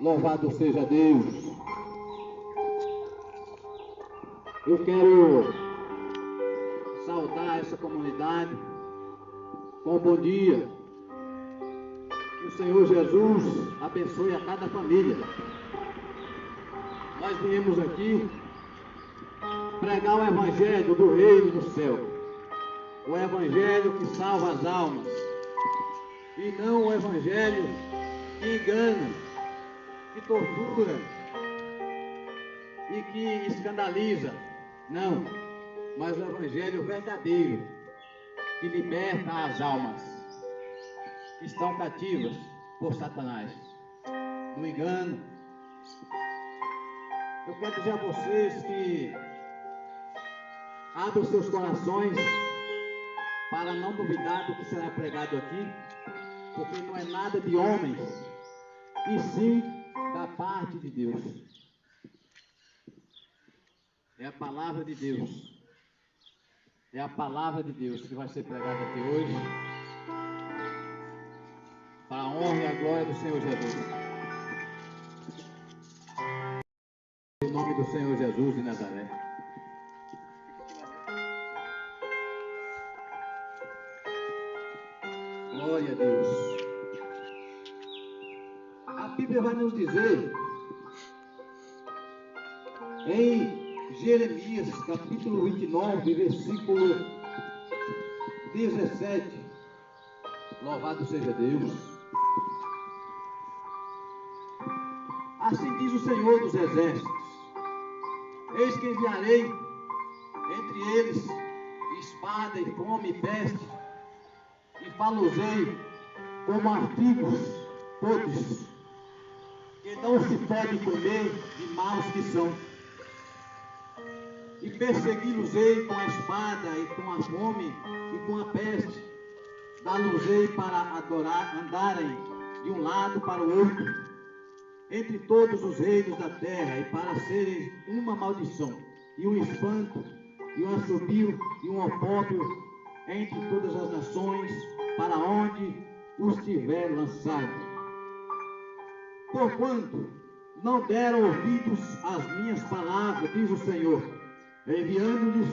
Louvado seja Deus. Eu quero saudar essa comunidade com um bom dia. Que o Senhor Jesus abençoe a cada família. Nós viemos aqui pregar o Evangelho do Reino do Céu. O Evangelho que salva as almas. E não o Evangelho que engana, que tortura e que escandaliza. Não, mas o Evangelho verdadeiro que liberta as almas que estão cativas por Satanás, do engano. Eu quero dizer a vocês que abram seus corações para não duvidar do que será pregado aqui, porque não é nada de homens, e sim da parte de Deus. É a palavra de Deus. É a palavra de Deus que vai ser pregada aqui hoje, para a honra e a glória do Senhor Jesus. Em nome do Senhor Jesus de Nazaré. Glória a Deus. A Bíblia vai nos dizer em Jeremias, capítulo 29, versículo 17. Louvado seja Deus. Assim diz o Senhor dos Exércitos: eis que enviarei entre eles espada e fome e peste, e falo-ei como artigos todos, que não se pode comer de maus que são. E persegui-los-ei com a espada e com a fome e com a peste. Dá-los-ei para andarem de um lado para o outro, entre todos os reinos da terra, e para serem uma maldição, e um espanto, e um assobio, e um opróbrio entre todas as nações, para onde os tiver lançado. Porquanto não deram ouvidos às minhas palavras, diz o Senhor, enviando-lhes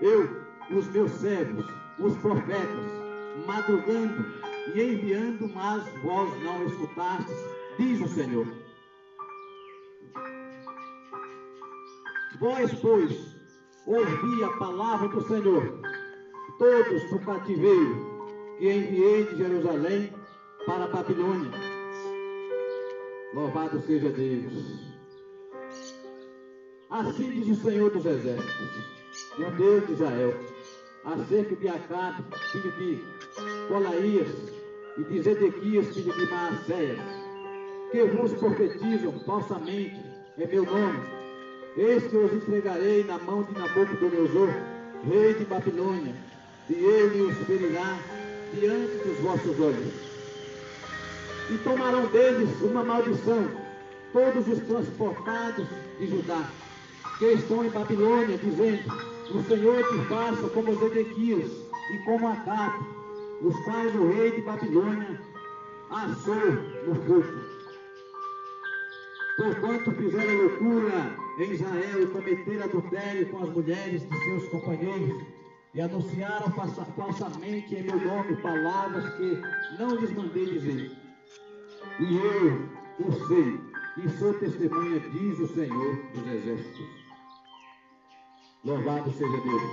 eu, os meus servos, os profetas, madrugando e enviando, mas vós não escutastes, diz o Senhor. Vós, pois, ouvi a palavra do Senhor, todos do cativeiro que enviei de Jerusalém para a Babilônia. Louvado seja Deus. Assim diz o Senhor dos Exércitos, o Deus de Israel, acerca de Acabe, filho de Colaías, e de Zedequias, filho de Maacéias, que vos profetizam falsamente em meu nome. Eis que os entregarei na mão de Nabucodonosor, rei de Babilônia, e ele os ferirá diante dos vossos olhos. E tomarão deles uma maldição todos os transportados de Judá, que estão em Babilônia, dizendo: o Senhor te faça como Zedequias e como Acabe, os quais o rei de Babilônia assou no fogo. Porquanto fizeram loucura em Israel e cometeram adultério com as mulheres de seus companheiros, e anunciaram falsamente em meu nome palavras que não lhes mandei dizer. E eu o sei, e sou testemunha, diz o Senhor dos Exércitos. Louvado seja Deus.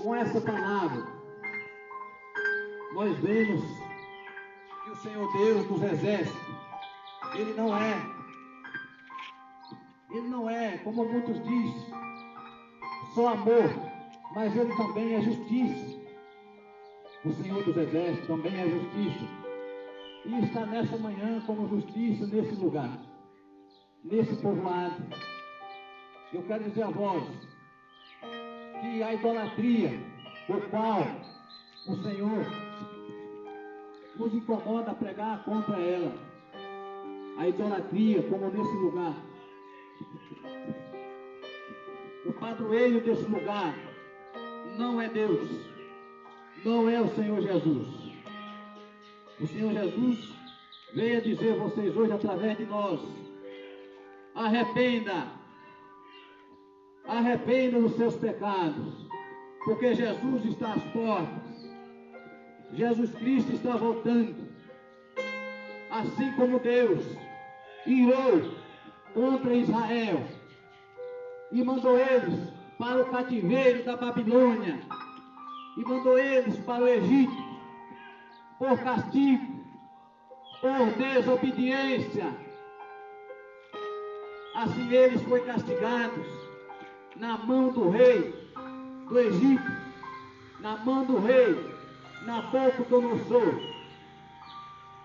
Com essa palavra, nós vemos que o Senhor Deus dos Exércitos, Ele não é, como muitos dizem, só amor, mas Ele também é justiça. O Senhor dos Exércitos também é justiça. E está nessa manhã como justiça nesse lugar, nesse povoado. Eu quero dizer a vós que a idolatria, por qual o Senhor nos incomoda a pregar contra ela, a idolatria, como nesse lugar, o padroeiro desse lugar não é Deus, não é o Senhor Jesus. O Senhor Jesus veio dizer a vocês hoje através de nós: arrependa, arrependa dos seus pecados, porque Jesus está às portas. Jesus Cristo está voltando. Assim como Deus irou contra Israel e mandou eles para o cativeiro da Babilônia e mandou eles para o Egito por castigo, por desobediência, assim eles foram castigados na mão do rei do Egito, na mão do rei Nabucodonosor.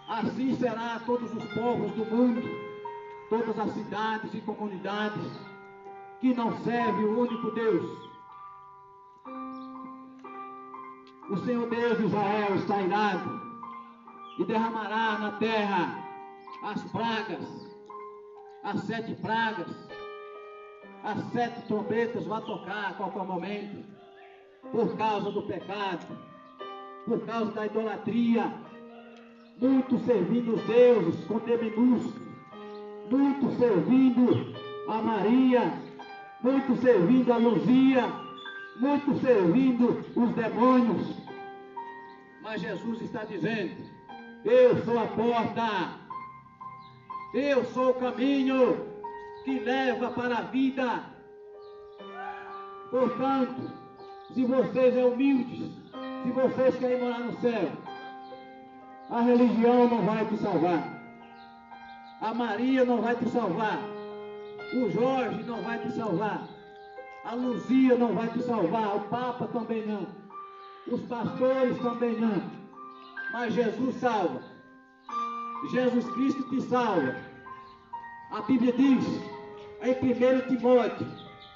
Assim será a todos os povos do mundo, todas as cidades e comunidades que não servem o único Deus. O Senhor Deus de Israel está irado e derramará na terra as pragas, as 7 pragas, as 7 trombetas vão tocar a qualquer momento, por causa do pecado, por causa da idolatria, muitos servindo os deuses com D minúsculo, muitos servindo a Maria, muitos servindo a Luzia, muitos servindo os demônios. Mas Jesus está dizendo: eu sou a porta, eu sou o caminho que leva para a vida. Portanto, se vocês são humildes, se vocês querem morar no céu, a religião não vai te salvar, a Maria não vai te salvar, o Jorge não vai te salvar, a Luzia não vai te salvar, o Papa também não, os pastores também não, mas Jesus salva. Jesus Cristo te salva. A Bíblia diz em 1 Timóteo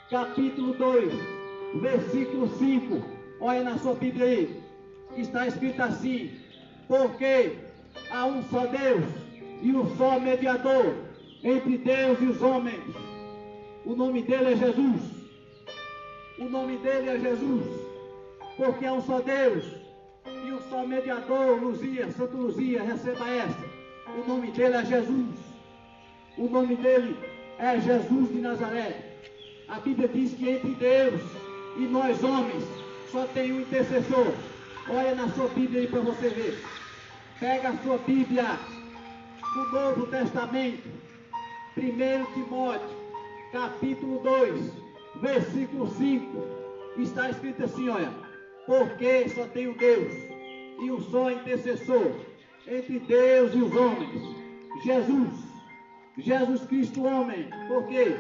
capítulo 2 versículo 5, olha na sua Bíblia aí, está escrito assim: porque há um só Deus e um só mediador entre Deus e os homens, o nome dele é Jesus. O nome dele é Jesus, porque há um só Deus e um só mediador. Luzia, Santo Luzia, receba essa. O nome dele é Jesus. O nome dele é Jesus de Nazaré. A Bíblia diz que entre Deus e nós homens só tem um intercessor. Olha na sua Bíblia aí para você ver. Pega a sua Bíblia do Novo Testamento, 1 Timóteo capítulo 2 versículo 5, está escrito assim, olha: porque só tem um Deus e um só intercessor entre Deus e os homens, Jesus Cristo homem. Por quê?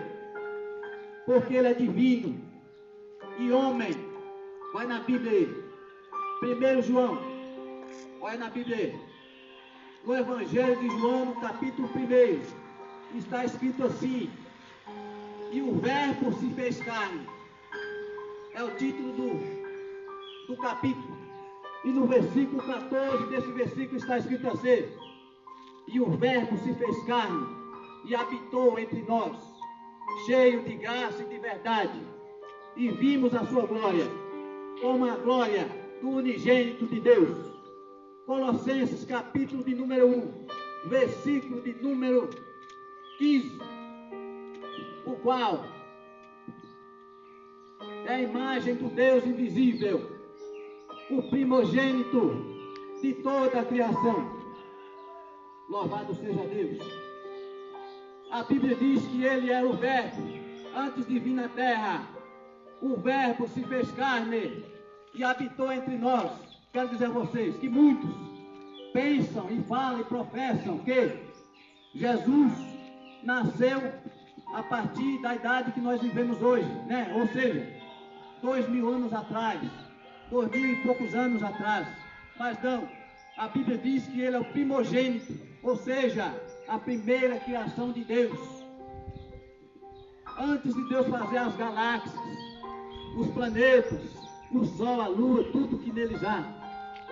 Porque ele é divino e homem. Vai na Bíblia aí, 1 João, olha na Bíblia aí, no Evangelho de João, no capítulo 1, está escrito assim: e o verbo se fez carne. É o título do capítulo. E no versículo 14 desse versículo está escrito assim: e o verbo se fez carne e habitou entre nós, cheio de graça e de verdade, e vimos a sua glória, como a glória do unigênito de Deus. Colossenses capítulo de número 1, versículo de número 15, o qual é a imagem do Deus invisível, o primogênito de toda a criação. Louvado seja Deus. A Bíblia diz que ele era o verbo antes de vir na terra. O verbo se fez carne e habitou entre nós. Quero dizer a vocês que muitos pensam e falam e professam que Jesus nasceu a partir da idade que nós vivemos hoje, né? Ou seja, 2000 anos atrás, 2000 e poucos anos atrás. Mas não, a Bíblia diz que ele é o primogênito, ou seja, a primeira criação de Deus. Antes de Deus fazer as galáxias, os planetas, o sol, a lua, tudo que neles há,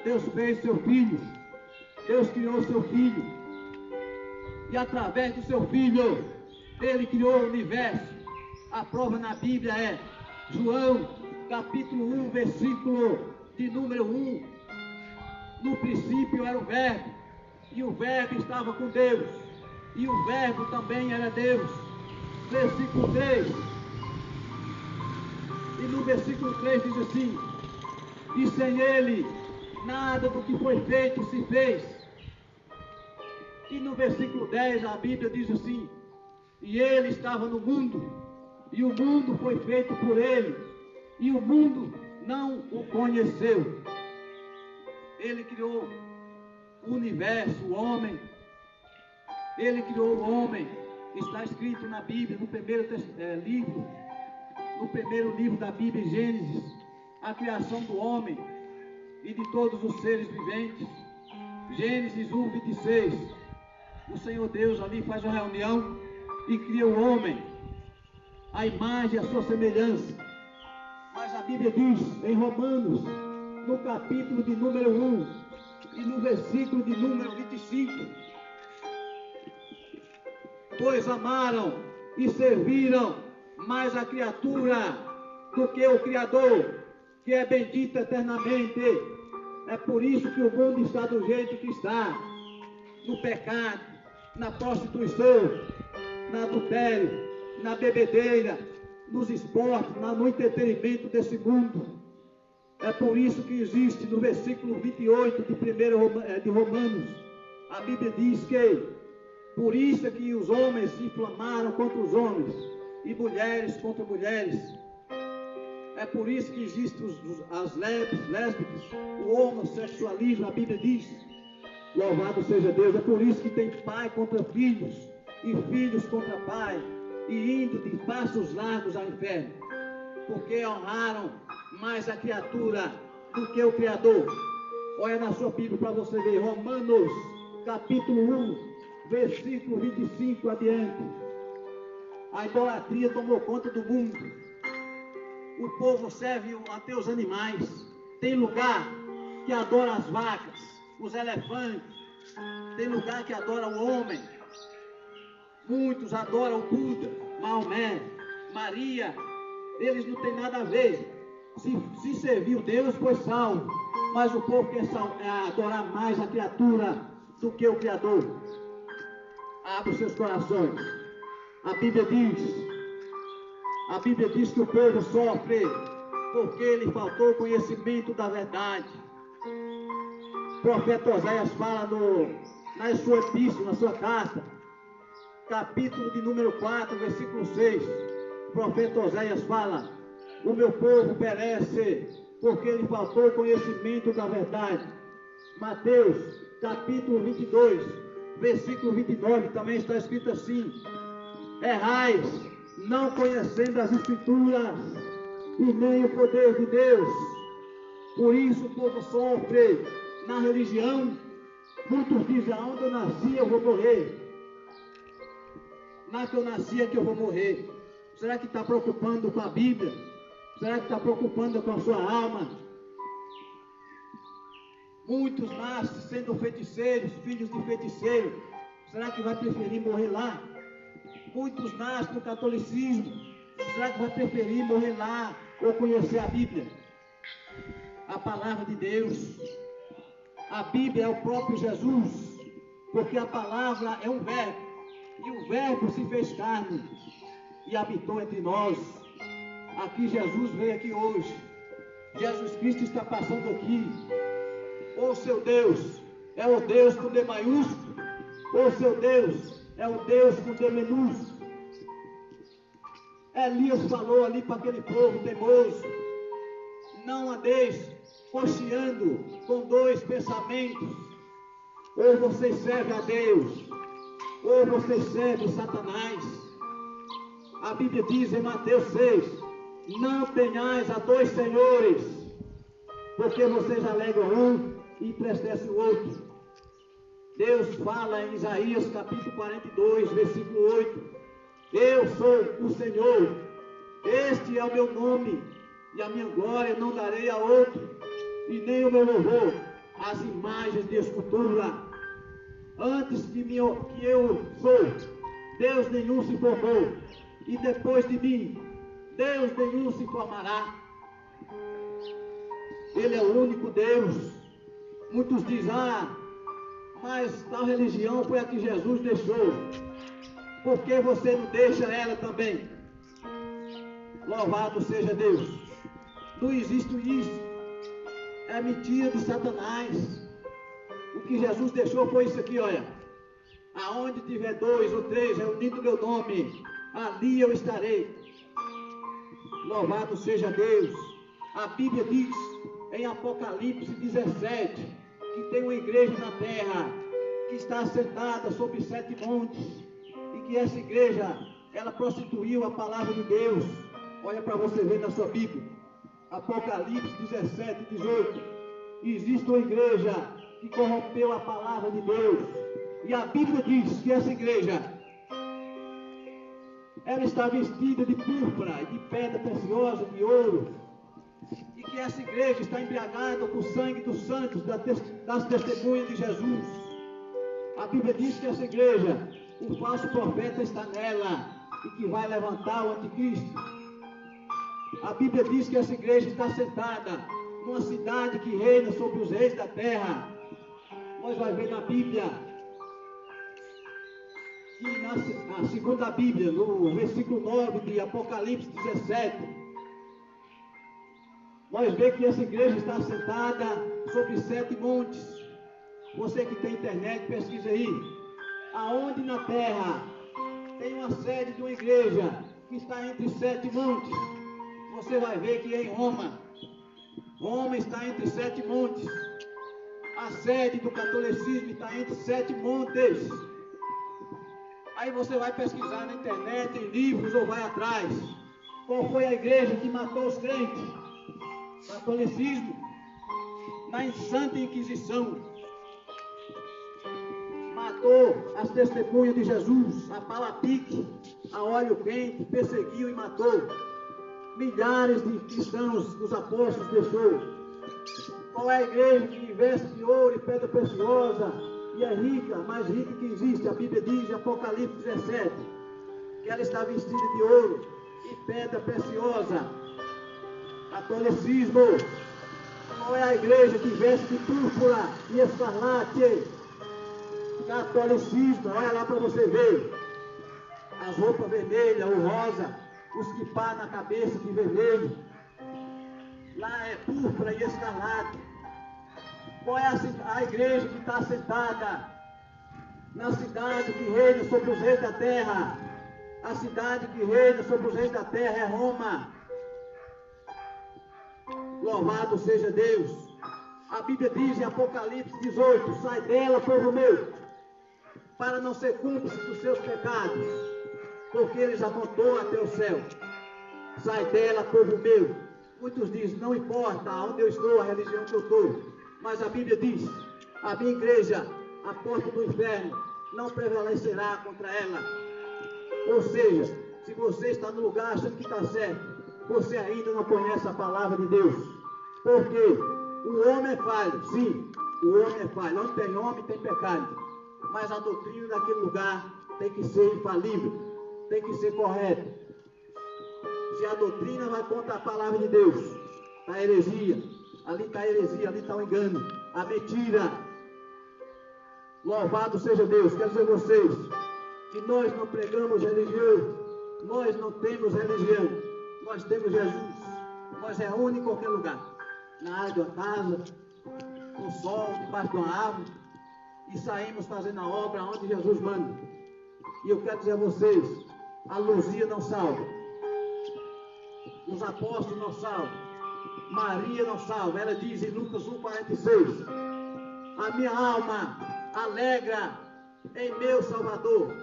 Deus fez seu filho. Deus criou seu filho. E através do seu filho, ele criou o universo. A prova na Bíblia é João capítulo 1, versículo de número 1, No princípio era o Verbo, e o Verbo estava com Deus, e o Verbo também era Deus. Versículo 3. E no versículo 3 diz assim: e sem ele, nada do que foi feito se fez. E no versículo 10 a Bíblia diz assim: e ele estava no mundo, e o mundo foi feito por ele, e o mundo não o conheceu. Ele criou o universo, o homem. Ele criou o homem. Está escrito na Bíblia, no primeiro livro da Bíblia, Gênesis, a criação do homem e de todos os seres viventes. Gênesis 1, 26. O Senhor Deus ali faz uma reunião e cria o homem, a imagem e a sua semelhança. Mas a Bíblia diz em Romanos, no capítulo de número 1 e no versículo de número 25: pois amaram e serviram mais a criatura do que o Criador, que é bendito eternamente. É por isso que o mundo está do jeito que está, no pecado, na prostituição, no adultério, na bebedeira, nos esportes, no entretenimento desse mundo. É por isso que existe no versículo 28 de Romanos, a Bíblia diz que por isso é que os homens se inflamaram contra os homens e mulheres contra mulheres. É por isso que existem as lésbicas, o homossexualismo. A Bíblia diz, louvado seja Deus. É por isso que tem pai contra filhos e filhos contra pai, e indo de passos largos ao inferno, porque honraram mais a criatura do que o Criador. Olha na sua Bíblia para você ver, Romanos capítulo 1, versículo 25 adiante. A idolatria tomou conta do mundo. O povo serve até os animais. Tem lugar que adora as vacas, os elefantes. Tem lugar que adora o homem. Muitos adoram o Buda, Maomé, Maria. Eles não têm nada a ver. Se serviu Deus, foi salvo. Mas o povo quer adorar mais a criatura do que o Criador. Abra os seus corações. A Bíblia diz que o povo sofre porque lhe faltou conhecimento da verdade. O profeta Oséias fala na sua epístola, na sua carta, capítulo de número 4, versículo 6. O profeta Oséias fala: o meu povo perece porque lhe faltou conhecimento da verdade. Mateus capítulo 22, versículo 29, também está escrito assim: errais, não conhecendo as Escrituras e nem o poder de Deus. Por isso o povo sofre na religião. Muitos dizem: aonde eu nasci eu vou morrer. Na que eu nasci é que eu vou morrer. Será que está preocupando com a Bíblia? Será que está preocupando com a sua alma? Muitos nascem sendo feiticeiros, filhos de feiticeiro. Será que vai preferir morrer lá? Muitos nascem no catolicismo. Será que vai preferir morrer lá ou conhecer a Bíblia? A palavra de Deus. A Bíblia é o próprio Jesus, porque a palavra é um verbo, e o verbo se fez carne e habitou entre nós. Aqui Jesus veio aqui hoje. Jesus Cristo está passando aqui. Ou seu Deus é o Deus com D maiúsculo, ou seu Deus é o Deus com D minúsculo. Elias falou ali para aquele povo teimoso: não andeis cocheando com dois pensamentos, ou vocês servem a Deus, ou vocês servem Satanás. A Bíblia diz em Mateus 6: não tenhais a dois senhores, porque vocês alegam um e entristecem o outro. Deus fala em Isaías capítulo 42, versículo 8: eu sou o Senhor, este é o meu nome, e a minha glória não darei a outro, e nem o meu louvor às imagens de escultura. Antes que eu sou, Deus nenhum se formou, e depois de mim, Deus nenhum se formará. Ele é o único Deus. Muitos dizem, mas tal religião foi a que Jesus deixou. Por que você não deixa ela também? Louvado seja Deus. Não existe isso. É mentira de Satanás. O que Jesus deixou foi isso aqui, olha. Aonde tiver 2 ou 3 reunidos no meu nome, ali eu estarei. Louvado seja Deus. A Bíblia diz em Apocalipse 17 que tem uma igreja na terra que está assentada sobre 7 montes. E que essa igreja, ela prostituiu a palavra de Deus. Olha para você ver na sua Bíblia. Apocalipse 17, 18. Existe uma igreja que corrompeu a palavra de Deus. E a Bíblia diz que essa igreja, ela está vestida de púrpura, de pedra preciosa, de ouro. E que essa igreja está embriagada com o sangue dos santos, das testemunhas de Jesus. A Bíblia diz que essa igreja, o falso profeta está nela e que vai levantar o anticristo. A Bíblia diz que essa igreja está sentada numa cidade que reina sobre os reis da terra. Nós vamos ver na Bíblia, que na segunda Bíblia, no versículo 9 de Apocalipse 17, nós vemos que essa igreja está sentada sobre 7 montes. Você que tem internet, pesquisa aí. Aonde na terra tem uma sede de uma igreja que está entre 7 montes, você vai ver que é em Roma. Roma está entre 7 montes. A sede do catolicismo está entre 7 montes. Aí você vai pesquisar na internet, em livros, ou vai atrás. Qual foi a igreja que matou os crentes? Catolicismo. Na Santa Inquisição. Matou as testemunhas de Jesus, a pau a pique, a óleo quente, perseguiu e matou. Milhares de cristãos, os apóstolos deixou. Qual é a igreja que veste de ouro e pedra preciosa e é rica, mais rica que existe? A Bíblia diz em Apocalipse 17 que ela está vestida de ouro e pedra preciosa. Catolicismo. Qual é a igreja que veste de púrpura e escarlate? Catolicismo. Olha lá para você ver. As roupas vermelhas, o rosa, os quipá na cabeça de vermelho. Lá é púrpura e escarlate. Qual é a igreja que está sentada na cidade que reina sobre os reis da terra? A cidade que reina sobre os reis da terra é Roma. Louvado seja Deus. A Bíblia diz em Apocalipse 18: sai dela, povo meu, para não ser cúmplice dos seus pecados, porque ele já montou até o céu. Sai dela, povo meu. Muitos dizem, não importa onde eu estou, a religião que eu estou. Mas a Bíblia diz, a minha igreja, a porta do inferno, não prevalecerá contra ela. Ou seja, se você está no lugar achando que está certo, você ainda não conhece a palavra de Deus. Porque o homem é falho, sim, o homem é falho. Onde tem homem, tem pecado. Mas a doutrina daquele lugar tem que ser infalível, tem que ser correta. Se a doutrina vai contra a palavra de Deus, está a heresia, ali está a heresia, ali está o engano, a mentira. Louvado seja Deus. Quero dizer a vocês que nós não pregamos religião, nós não temos religião, nós temos Jesus. Nós reúne em qualquer lugar, na área de uma casa, no sol, debaixo de uma árvore, e saímos fazendo a obra onde Jesus manda. E eu quero dizer a vocês, a Luzia não salva, os apóstolos não salvam, Maria não salva. Ela diz em Lucas 1,46: a minha alma alegra em meu Salvador,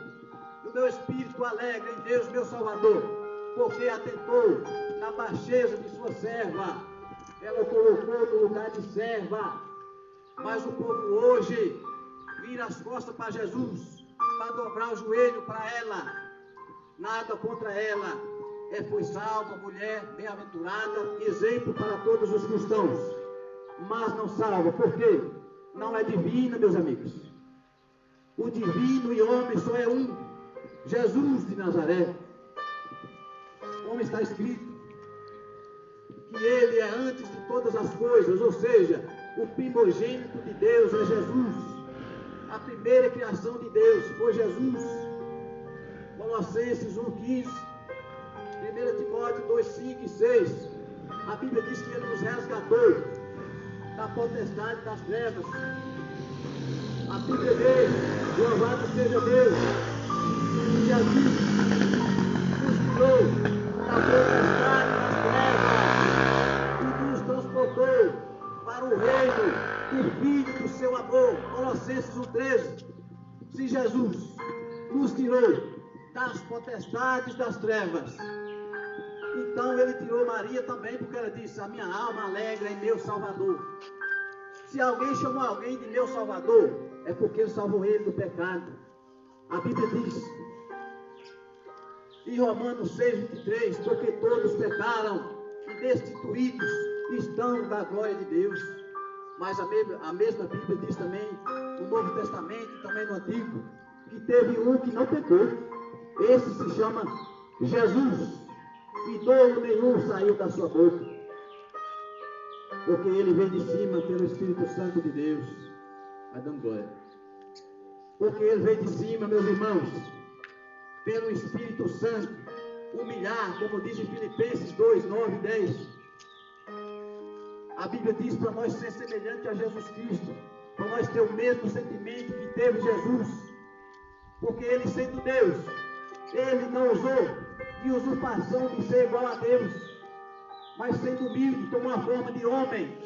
o meu espírito alegra em Deus meu Salvador, porque atentou na baixeza de sua serva. Ela colocou no lugar de serva. Mas o povo hoje vira as costas para Jesus, para dobrar o joelho para ela. Nada contra ela. Foi salva, mulher bem-aventurada, exemplo para todos os cristãos. Mas não salva. Por quê? Não é divina, meus amigos. O divino e homem só é um: Jesus de Nazaré. Como está escrito, que ele é antes de todas as coisas, ou seja, O primogênito de Deus é Jesus. A primeira criação de Deus foi Jesus. Colossenses 1,15, 1 Timóteo 2,5 e 6. A Bíblia diz que Ele nos resgatou da potestade das trevas. A Bíblia diz, louvado seja Deus, que Jesus nos tirou da potestade das trevas e nos transportou para o reino do Filho do seu amor. Colossenses 1,13. Se Jesus nos tirou das potestades das trevas, então Ele tirou Maria também, porque ela disse: a minha alma alegra em meu Salvador. Se alguém chamou alguém de meu Salvador, é porque Ele salvou ele do pecado. A Bíblia diz em Romanos 6,23, porque todos pecaram e destituídos estão da glória de Deus. Mas a mesma Bíblia diz também, no Novo Testamento e também no Antigo, que teve um que não pecou. Esse se chama Jesus, e dolo nenhum saiu da sua boca, porque ele veio de cima pelo Espírito Santo de Deus. Vai dando glória. Porque ele veio de cima, meus irmãos, pelo Espírito Santo, humilhar, como diz em Filipenses 2, 9 e 10. A Bíblia diz para nós ser semelhante a Jesus Cristo, para nós ter o mesmo sentimento que teve Jesus, porque Ele, sendo Deus, Ele não usou de usurpação de ser igual a Deus, mas sendo humilde, tomou a forma de homem,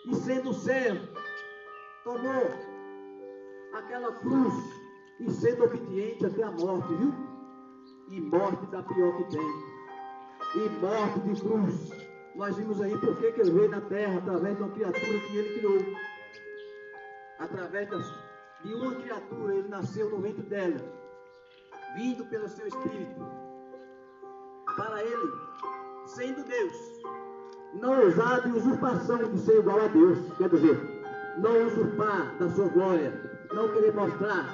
e sendo servo, tomou aquela cruz, e sendo obediente até a morte, viu? E morte da pior que tem, e morte de cruz. Nós vimos aí por que Ele veio na terra, através de uma criatura que Ele criou. Através de uma criatura, Ele nasceu no ventre dela, vindo pelo seu Espírito. Para Ele, sendo Deus, não usar de usurpação de ser igual a Deus, quer dizer, não usurpar da sua glória, não querer mostrar,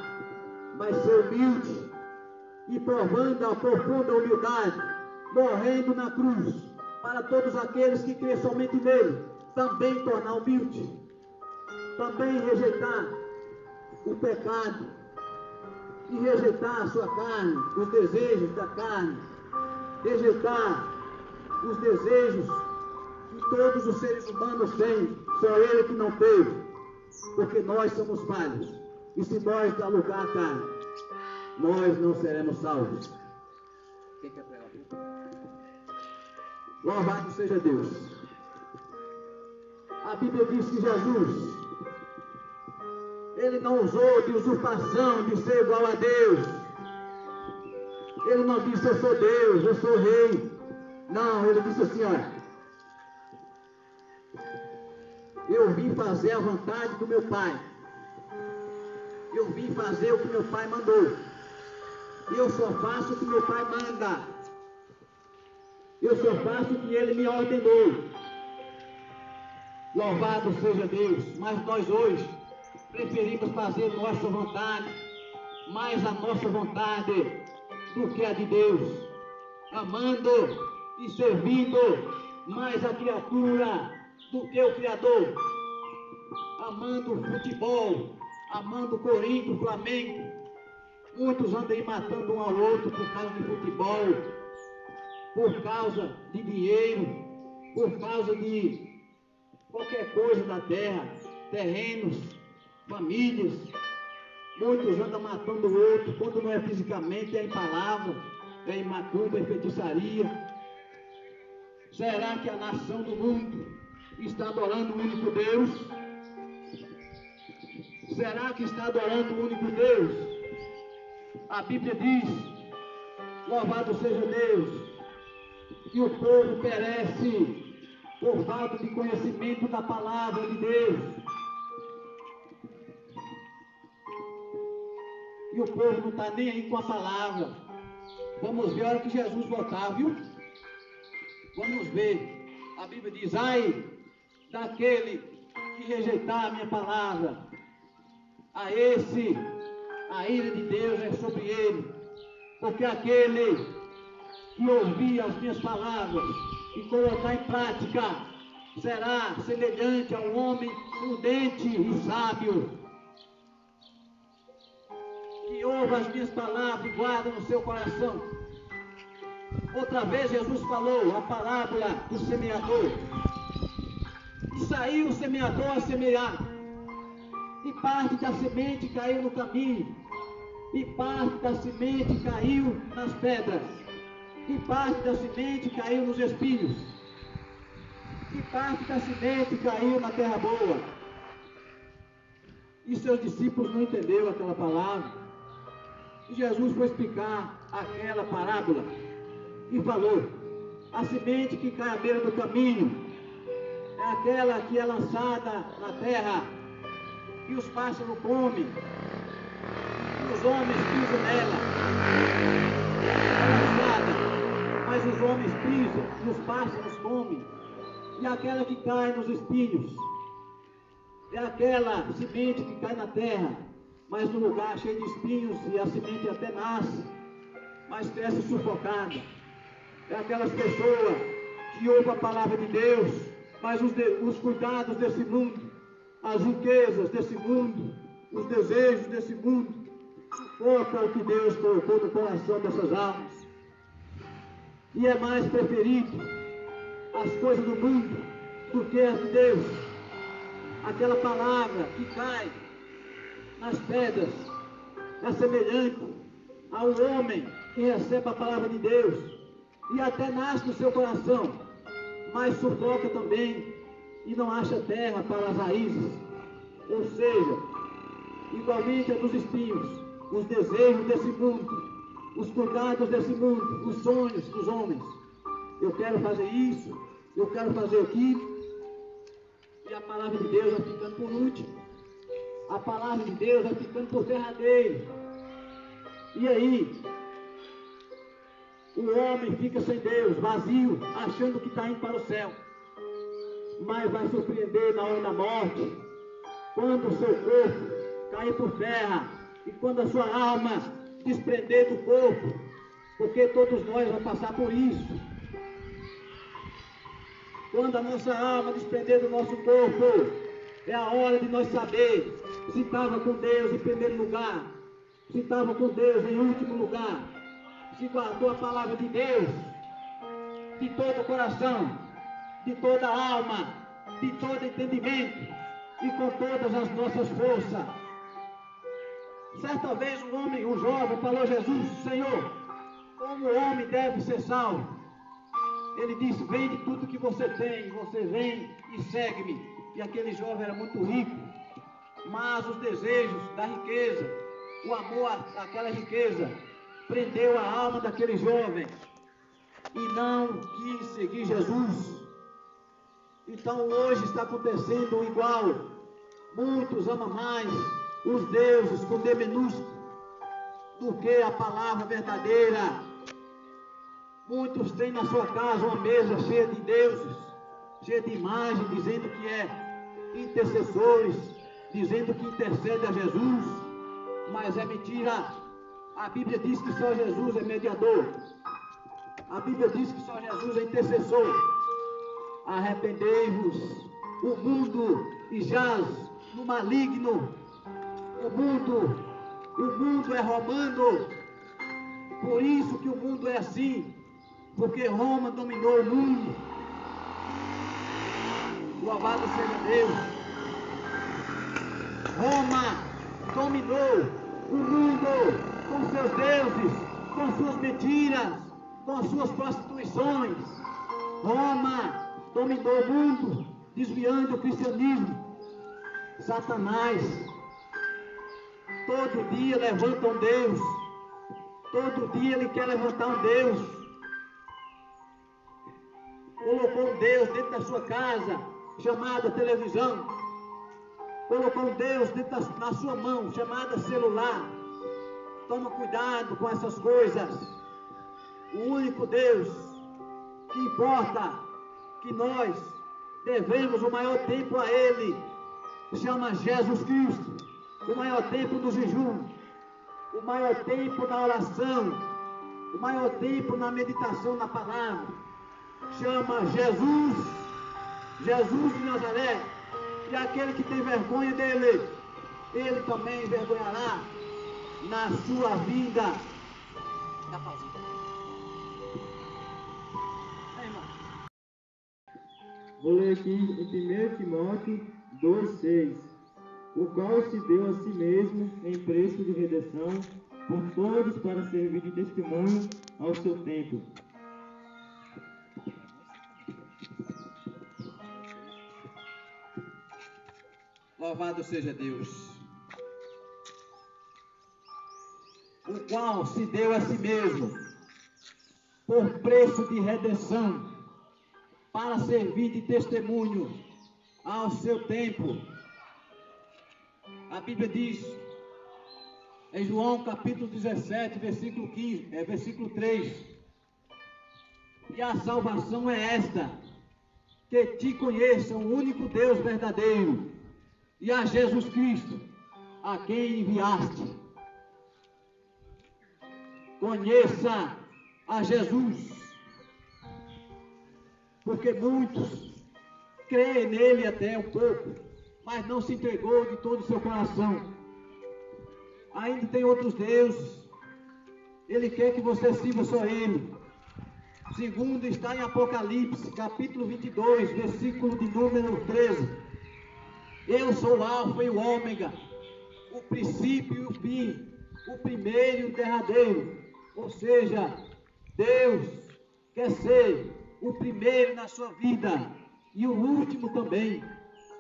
mas ser humilde e provando a profunda humildade, morrendo na cruz, para todos aqueles que creem somente nele, também tornar humilde, também rejeitar o pecado, e rejeitar a sua carne, os desejos da carne, rejeitar os desejos que todos os seres humanos têm, só ele que não teve, porque nós somos falhos, e se nós dar lugar à carne, nós não seremos salvos. Quem quer pregar? Louvado seja Deus. A Bíblia diz que Jesus, Ele não usou de usurpação, de ser igual a Deus. Ele não disse: eu sou Deus, eu sou rei. Não, Ele disse assim: olha, eu vim fazer a vontade do meu Pai. Eu vim fazer o que meu Pai mandou. Eu só faço o que meu Pai manda. Eu só faço o que Ele me ordenou. Louvado seja Deus. Mas nós hoje preferimos fazer nossa vontade, mais a nossa vontade do que a de Deus, amando e servindo mais a criatura do que o Criador, amando o futebol, amando o Corinthians, o Flamengo. Muitos andam aí matando um ao outro por causa de futebol, por causa de dinheiro, por causa de qualquer coisa da terra, terrenos, famílias. Muitos andam matando o outro, quando não é fisicamente, é em palavra, é em macumba, é em feitiçaria. Será que a nação do mundo está adorando o único Deus? Será que está adorando o único Deus? A Bíblia diz, louvado seja Deus, que o povo perece por falta de conhecimento da palavra de Deus. E o povo não está nem aí com a palavra. Vamos ver a hora que Jesus voltar, viu? Vamos ver. A Bíblia diz: ai daquele que rejeitar a minha palavra, a esse a ira de Deus é sobre ele. Porque aquele que ouvir as minhas palavras e colocar em prática, será semelhante ao homem prudente e sábio, que ouve as minhas palavras e guarda no seu coração. Outra vez Jesus falou a parábola do semeador. E saiu o semeador a semear, e parte da semente caiu no caminho, e parte da semente caiu nas pedras, e parte da semente caiu nos espinhos, e parte da semente caiu na terra boa. E seus discípulos não entenderam aquela palavra. E Jesus foi explicar aquela parábola e falou: a semente que cai à beira do caminho é aquela que é lançada na terra, e os pássaros comem, e os homens pisam nela. É lançada, mas os homens pisam, e os pássaros comem. E aquela que cai nos espinhos é aquela semente que cai na terra, mas no lugar cheio de espinhos, e a semente até nasce, mas cresce sufocada. É aquelas pessoas que ouvem a palavra de Deus, mas os cuidados desse mundo, as riquezas desse mundo, os desejos desse mundo, sufocam o que Deus colocou no coração dessas almas. E é mais preferido as coisas do mundo do que as de Deus. Aquela palavra que cai nas pedras é semelhante a um homem que recebe a palavra de Deus e até nasce no seu coração, mas sufoca também e não acha terra para as raízes. Ou seja, igualmente a dos espinhos, os desejos desse mundo, os cuidados desse mundo, os sonhos dos homens. Eu quero fazer isso, eu quero fazer aquilo, e a palavra de Deus vai ficando por último. A palavra de Deus vai ficando por derradeiro. E aí, o homem fica sem Deus, vazio, achando que está indo para o céu. Mas vai surpreender na hora da morte, quando o seu corpo cair por terra, e quando a sua alma desprender do corpo, porque todos nós vamos passar por isso. Quando a nossa alma desprender do nosso corpo, é a hora de nós saber se estava com Deus em primeiro lugar, se estava com Deus em último lugar, se guardou a palavra de Deus de todo o coração, de toda a alma, de todo entendimento e com todas as nossas forças. Certa vez um jovem falou a Jesus: Senhor, como o homem deve ser salvo? Ele disse: vende tudo que você tem, você vem e segue-me. E aquele jovem era muito rico, mas os desejos da riqueza, o amor àquela riqueza, prendeu a alma daquele jovem e não quis seguir Jesus. Então hoje está acontecendo igual. Muitos amam mais os deuses com D minúsculo do que a palavra verdadeira. Muitos têm na sua casa uma mesa cheia de deuses, cheia de imagens, dizendo que é intercessores, dizendo que intercede a Jesus, mas é mentira. A Bíblia diz que só Jesus é mediador. A Bíblia diz que só Jesus é intercessor. Arrependei-vos, o mundo jaz no maligno. O mundo é romano. Por isso que o mundo é assim, porque Roma dominou o mundo. Louvado seja Deus. Roma dominou o mundo com seus deuses, com suas mentiras, com suas prostituições. Roma dominou o mundo, desviando o cristianismo. Satanás todo dia levanta um Deus, todo dia ele quer levantar um Deus. Colocou um Deus dentro da sua casa, chamada televisão. Colocou um Deus dentro da sua mão, chamada celular. Toma cuidado com essas coisas. O único Deus que importa, que nós devemos o maior tempo a Ele, chama Jesus Cristo. O maior tempo no jejum, o maior tempo na oração, o maior tempo na meditação na palavra, chama Jesus. Jesus de Nazaré, e aquele que tem vergonha dele, ele também envergonhará na sua vida. Vou ler aqui em 1 Timóteo 2,6, o qual se deu a si mesmo em preço de redenção por todos para servir de testemunho ao seu tempo. Louvado seja Deus, o qual se deu a si mesmo por preço de redenção para servir de testemunho ao seu tempo. A Bíblia diz em João capítulo 17, versículo 3, e a salvação é esta, que te conheçam o único Deus verdadeiro e a Jesus Cristo, a quem enviaste. Conheça a Jesus, porque muitos creem nele até um pouco, mas não se entregou de todo o seu coração. Ainda tem outros deuses, ele quer que você sirva só ele. Segundo está em Apocalipse, capítulo 22, versículo de número 13. Eu sou o Alfa e o Ômega, o princípio e o fim, o primeiro e o derradeiro. Ou seja, Deus quer ser o primeiro na sua vida e o último também.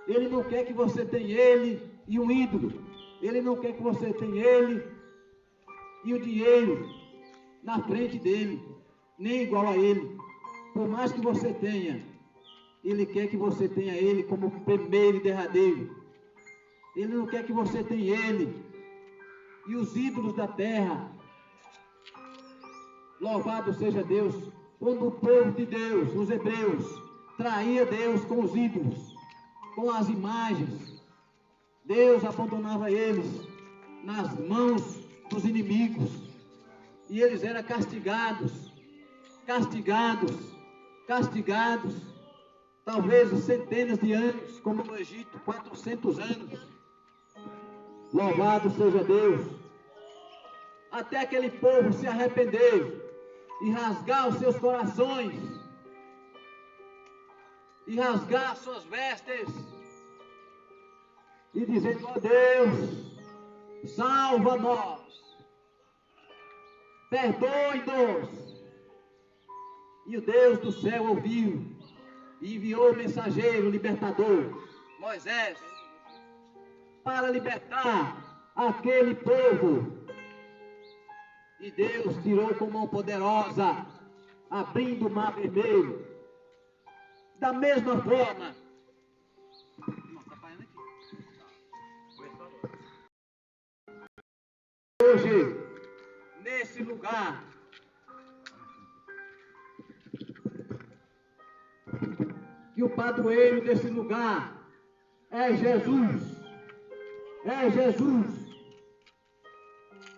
Ele não quer que você tenha ele e um ídolo. Ele não quer que você tenha ele e o dinheiro na frente dele, nem igual a ele. Por mais que você tenha, ele quer que você tenha ele como primeiro e derradeiro. Ele não quer que você tenha ele e os ídolos da terra. Louvado seja Deus. Quando o povo de Deus, os hebreus, traía Deus com os ídolos, com as imagens, Deus abandonava eles nas mãos dos inimigos, e eles eram castigados, talvez centenas de anos, como no Egito, 400 anos. Louvado seja Deus. Até aquele povo se arrepender e rasgar os seus corações, e rasgar suas vestes, e dizer: ó Deus, salva-nos, perdoe-nos. E o Deus do céu ouviu e enviou o mensageiro libertador, Moisés, para libertar aquele povo. E Deus tirou com mão poderosa, abrindo o mar vermelho. Da mesma forma, hoje, nesse lugar, que o padroeiro desse lugar é Jesus. É Jesus.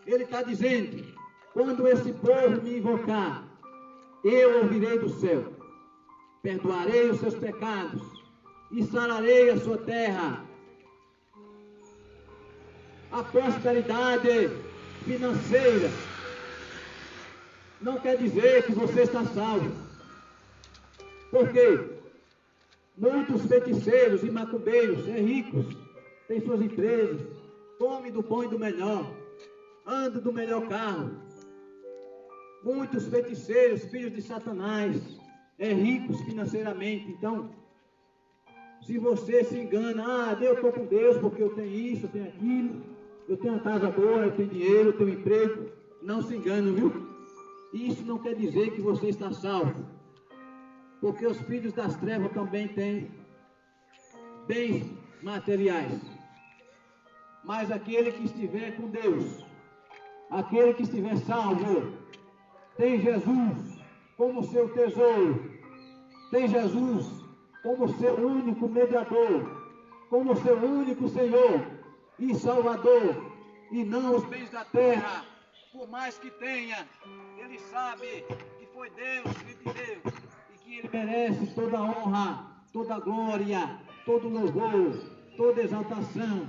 Ele está dizendo: quando esse povo me invocar, eu ouvirei do céu, perdoarei os seus pecados e sararei a sua terra. A prosperidade financeira não quer dizer que você está salvo. Por quê? Muitos feiticeiros e macumbeiros, ricos, têm suas empresas, comem do bom e do melhor, andam do melhor carro. Muitos feiticeiros, filhos de Satanás, ricos financeiramente. Então, se você se engana: eu estou com Deus porque eu tenho isso, eu tenho aquilo, eu tenho uma casa boa, eu tenho dinheiro, eu tenho emprego. Não se engane, viu? Isso não quer dizer que você está salvo, porque os filhos das trevas também têm bens materiais. Mas aquele que estiver com Deus, aquele que estiver salvo, tem Jesus como seu tesouro, tem Jesus como seu único mediador, como seu único Senhor e Salvador, e não os bens da terra. Por mais que tenha, ele sabe que foi Deus que lhe deu e que ele merece toda a honra toda glória, todo louvor, toda exaltação.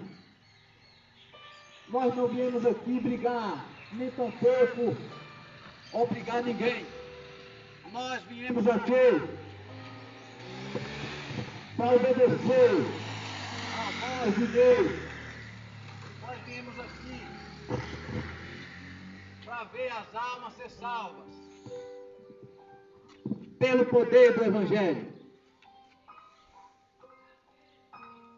Nós não viemos aqui brigar, nem tampouco obrigar ninguém. Nós viemos aqui para obedecer a voz de Deus. Nós viemos aqui para ver as almas ser salvas pelo poder do Evangelho.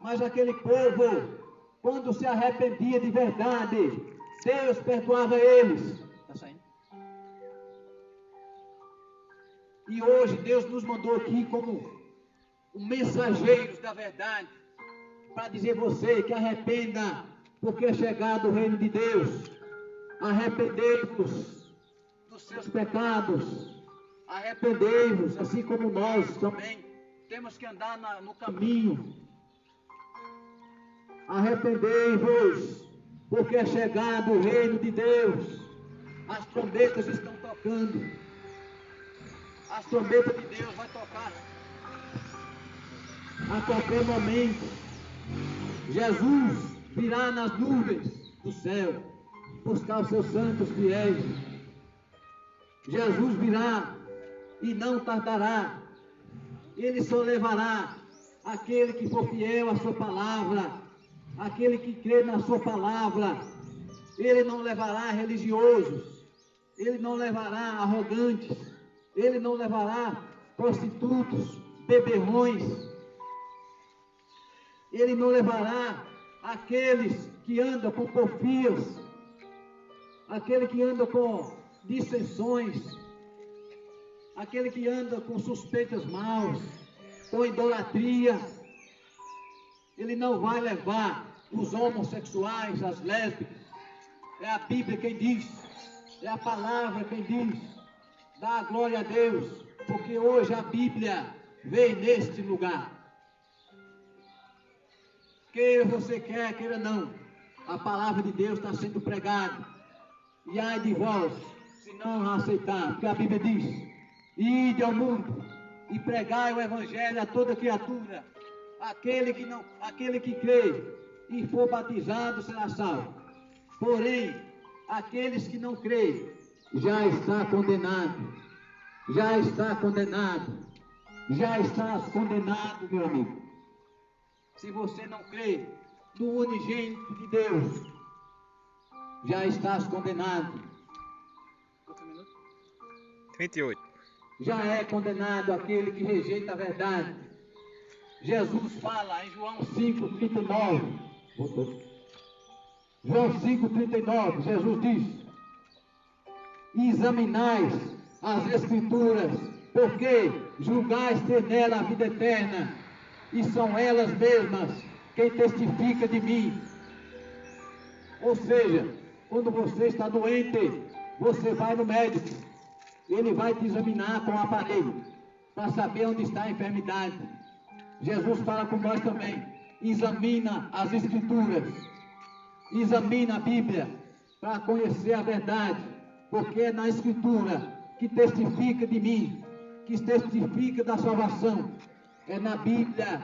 Mas aquele povo, quando se arrependia de verdade, Deus perdoava eles. Está saindo? E hoje Deus nos mandou aqui como mensageiros da verdade, para dizer você que arrependa, porque é chegado o reino de Deus. Arrependei-vos dos seus pecados. Arrependei-vos, assim como nós também temos que andar no caminho. Arrependei-vos, porque é chegado o reino de Deus. As trombetas estão tocando. As trombetas de Deus vai tocar a qualquer momento. Jesus virá nas nuvens do céu buscar os seus santos fiéis. Jesus virá e não tardará. Ele só levará aquele que for fiel à sua palavra, aquele que crê na sua palavra. Ele não levará religiosos, ele não levará arrogantes, ele não levará prostitutos, beberrões, ele não levará aqueles que andam com porfias, aquele que anda com dissensões, aquele que anda com suspeitas maus, com idolatria. Ele não vai levar os homossexuais, as lésbicas. É a Bíblia quem diz, é a palavra quem diz. Dá a glória a Deus, porque hoje a Bíblia veio neste lugar. Queira você quer, queira não, a palavra de Deus está sendo pregada. E ai de vós, se não aceitar, porque a Bíblia diz: ide ao mundo e pregai o Evangelho a toda criatura. Aquele que crê e for batizado será salvo. Porém, aqueles que não creem, já está condenado. Já está condenado. Já está condenado, meu amigo. Se você não crê no unigênito de Deus, já estás condenado. 38. Já é condenado aquele que rejeita a verdade. Jesus fala em João 5,39. João 5,39, Jesus diz: examinais as Escrituras, porque julgais ter nela a vida eterna, e são elas mesmas quem testifica de mim. Ou seja, quando você está doente, você vai no médico, ele vai te examinar com o aparelho, para saber onde está a enfermidade. Jesus fala com nós também: examina as Escrituras, examina a Bíblia, para conhecer a verdade, porque é na Escritura que testifica de mim, que testifica da salvação. É na Bíblia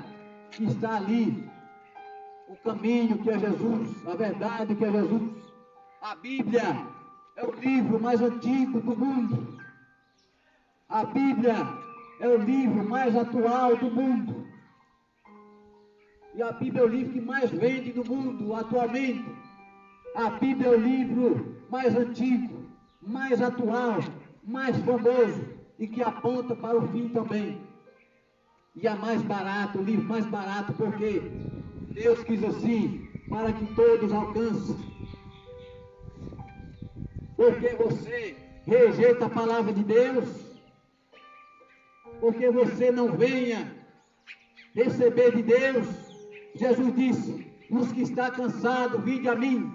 que está ali o caminho, que é Jesus, a verdade, que é Jesus. A Bíblia é o livro mais antigo do mundo. A Bíblia é o livro mais atual do mundo. E a Bíblia é o livro que mais vende no mundo atualmente. A Bíblia é o livro mais antigo, mais atual, mais famoso e que aponta para o fim também. E é mais barato, o livro mais barato, porque Deus quis assim, para que todos alcancem. Porque você rejeita a palavra de Deus, porque você não venha receber de Deus. Jesus disse: os que estão cansados, vinde a mim.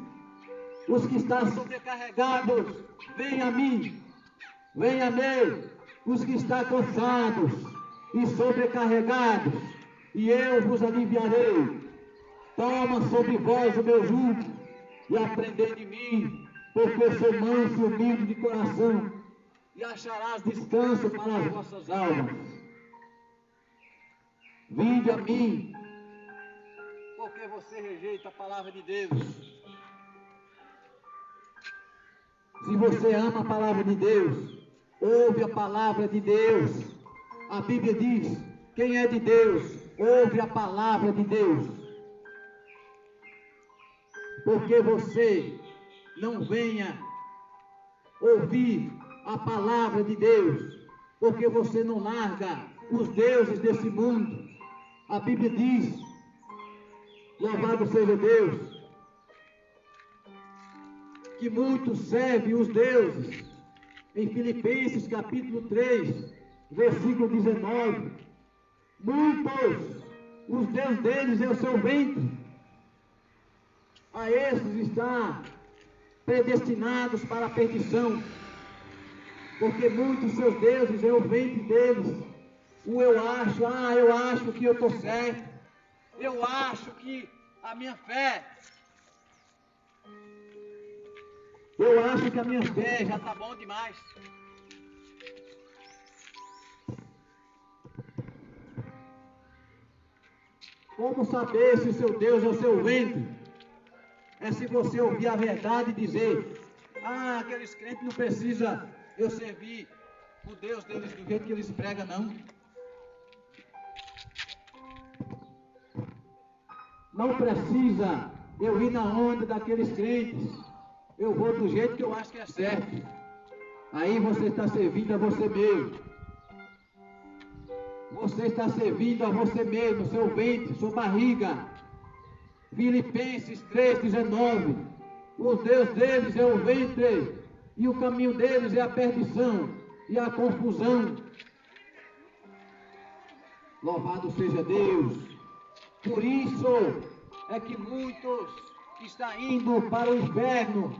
Os que estão sobrecarregados, venham a mim. Venha a mim, os que estão cansados e sobrecarregados, e eu vos aliviarei. Toma sobre vós o meu jugo e aprendei de mim, porque sou manso e humilde de coração, e acharás descanso para as vossas almas. Vinde a mim, porque você rejeita a palavra de Deus. Se você ama a palavra de Deus, ouve a palavra de Deus. A Bíblia diz: quem é de Deus, ouve a palavra de Deus. Porque você não venha ouvir a palavra de Deus, porque você não larga os deuses desse mundo. A Bíblia diz: louvado seja Deus, que muitos servem os deuses. Em Filipenses capítulo 3, versículo 19, muitos, os deuses deles é o seu ventre. A esses está predestinados para a perdição, porque muitos seus deuses é o ventre deles. O eu acho que eu estou certo, eu acho que a minha fé, eu acho que a minha fé já está bom demais. Como saber se o seu Deus é o seu ventre? É se você ouvir a verdade e dizer: aqueles crentes não precisam eu servir o Deus deles do jeito que eles pregam, não. Não precisa eu ir na onda daqueles crentes. Eu vou do jeito que eu acho que é certo. Aí você está servindo a você mesmo. Você está servindo a você mesmo, seu ventre, sua barriga. Filipenses 3,19. O Deus deles é o ventre, e o caminho deles é a perdição e a confusão. Louvado seja Deus. Por isso é que muitos estão indo para o inferno,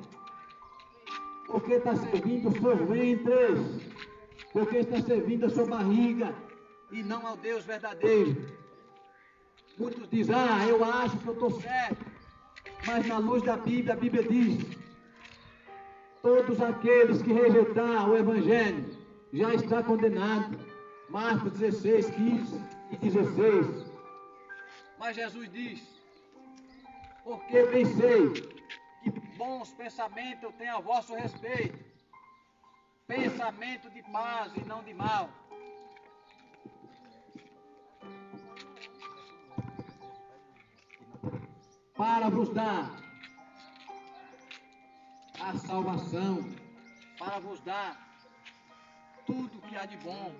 porque está servindo os seus ventres, porque está servindo a sua barriga, e não ao Deus verdadeiro. Muitos dizem: eu acho que eu estou certo, mas na luz da Bíblia, a Bíblia diz: todos aqueles que rejeitar o Evangelho já está condenado. Marcos 16, 15 e 16. Mas Jesus diz: porque bem sei que bons pensamentos eu tenho a vosso respeito, pensamento de paz e não de mal. Para vos dar a salvação, para vos dar tudo que há de bom,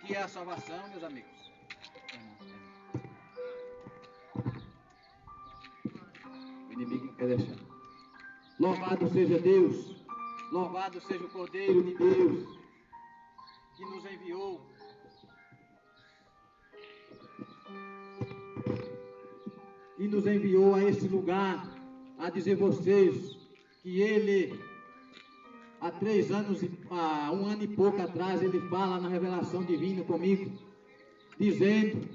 que é a salvação, meus amigos. O inimigo não quer deixar. Louvado seja Deus, louvado seja o Cordeiro de Deus, que nos enviou. E nos enviou a esse lugar, a dizer vocês que ele, há 3 anos, há 1 ano e pouco atrás, ele fala na revelação divina comigo, dizendo: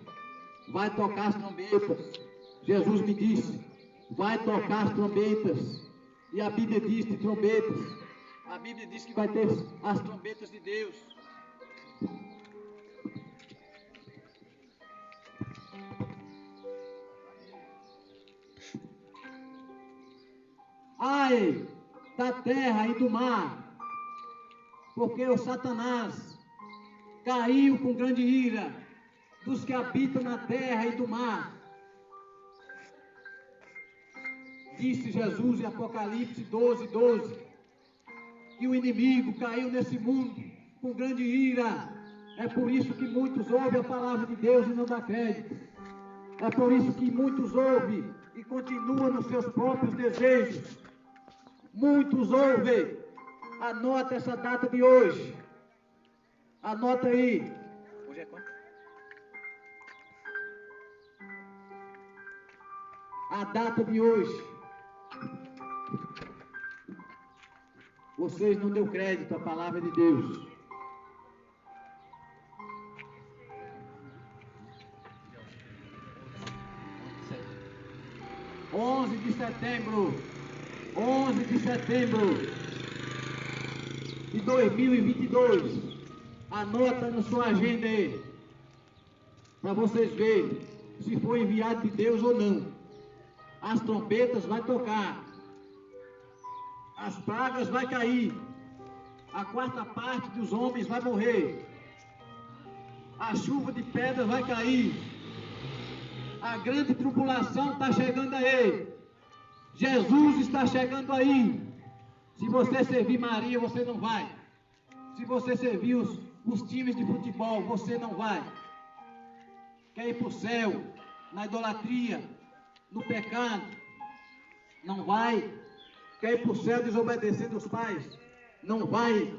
vai tocar as trombetas. Jesus me disse: vai tocar as trombetas. E a Bíblia diz de trombetas. A Bíblia diz que vai ter as trombetas de Deus. Ai da terra e do mar, porque o Satanás caiu com grande ira dos que habitam na terra e do mar. Disse Jesus em Apocalipse 12, 12, que o inimigo caiu nesse mundo com grande ira. É por isso que muitos ouvem a palavra de Deus e não dá crédito. É por isso que muitos ouvem e continuam nos seus próprios desejos. Muitos ouvem. Anota essa data de hoje. Anota aí. Hoje é quanto? A data de hoje. Vocês não deu crédito à palavra de Deus. onze de setembro de 2022. Anota na sua agenda aí. para vocês verem se foi enviado de Deus ou não. As trombetas vai tocar, as pragas vai cair, a quarta parte dos homens vai morrer, a chuva de pedras vai cair, a grande tribulação está chegando aí, Jesus está chegando aí. Se você servir Maria, você não vai. Se você servir os times de futebol, você não vai. Quer ir para o céu, na idolatria, no pecado, não vai. Quer ir para o céu desobedecendo os pais, não vai.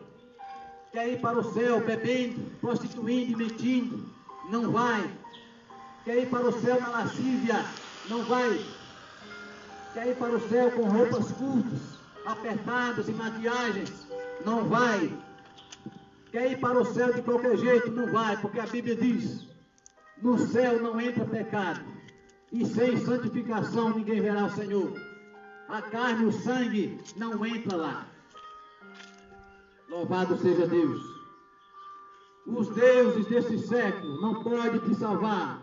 Quer ir para o céu bebendo, prostituindo e mentindo, não vai. Quer ir para o céu na lascívia, não vai. Quer ir para o céu com roupas curtas, apertadas e maquiagens, não vai. Quer ir para o céu de qualquer jeito, não vai, porque a Bíblia diz: no céu não entra pecado, e sem santificação ninguém verá o Senhor. A carne e o sangue não entra lá. Louvado seja Deus. Os deuses desse século não podem te salvar.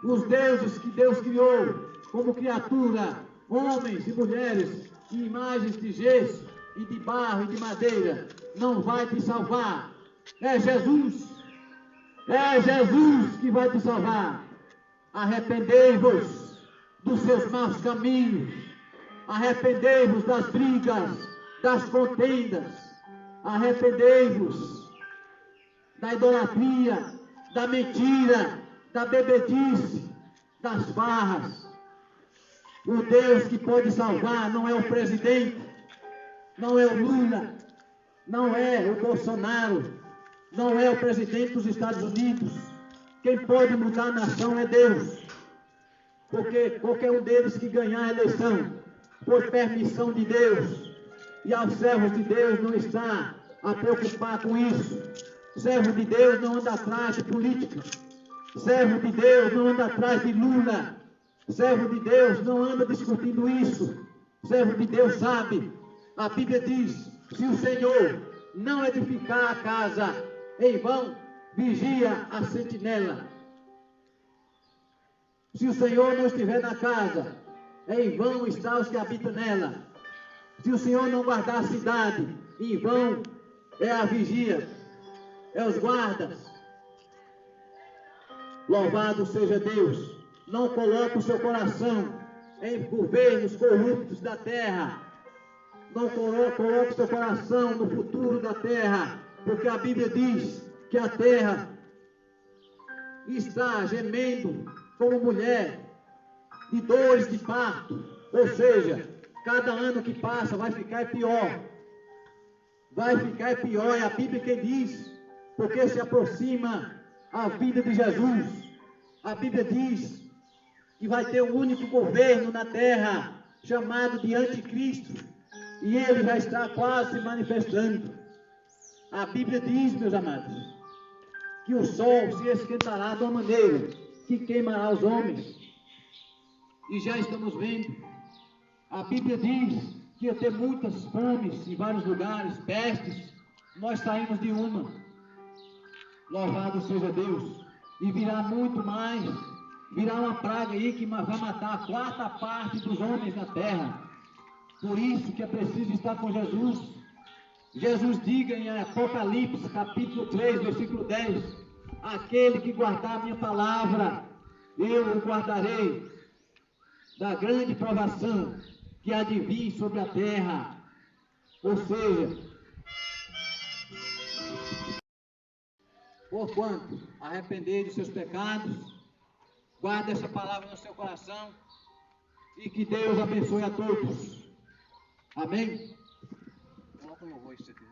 Os deuses que Deus criou como criatura, homens e mulheres, e imagens de gesso, e de barro, e de madeira, não vai te salvar. É Jesus que vai te salvar. Arrependei-vos dos seus maus caminhos, arrependei-vos das brigas, das contendas, arrependei-vos da idolatria, da mentira, da bebedice, das farras. O Deus que pode salvar não é o presidente, não é o Lula, não é o Bolsonaro, não é o presidente dos Estados Unidos. Quem pode mudar a nação é Deus. Porque qualquer um deles que ganhar a eleição, por permissão de Deus, e aos servos de Deus não está a preocupar com isso. Servo de Deus não anda atrás de política. Servo de Deus não anda atrás de Lula. Servo de Deus não anda discutindo isso. Servo de Deus sabe. A Bíblia diz: se o Senhor não edificar a casa, em vão vigia a sentinela. Se o Senhor não estiver na casa, em vão estão os que habitam nela. Se o Senhor não guardar a cidade, em vão é a vigia, é os guardas. Louvado seja Deus. Não coloque o seu coração em governos corruptos da terra. Não coloque o seu coração no futuro da terra, porque a Bíblia diz que a terra está gemendo como mulher de dores de parto. Ou seja, cada ano que passa vai ficar pior. Vai ficar pior. É a Bíblia quem diz, porque se aproxima a vida de Jesus. A Bíblia diz que vai ter um único governo na terra, chamado de Anticristo, e ele já está quase se manifestando. A Bíblia diz, meus amados, que o sol se esquentará de uma maneira que queimará os homens, e já estamos vendo. A Bíblia diz que ia ter muitas fomes em vários lugares, pestes. Nós saímos de uma. Louvado seja Deus. E virá muito mais. Virá uma praga aí que vai matar a quarta parte dos homens na terra. Por isso que é preciso estar com Jesus. Jesus diga em Apocalipse, capítulo 3, versículo 10: aquele que guardar a minha palavra, eu o guardarei da grande provação que há de vir sobre a terra. Ou seja, porquanto arrependei dos seus pecados, guarde essa palavra no seu coração, e que Deus abençoe a todos. Amém? Coloca o louvor aí, se você quiser.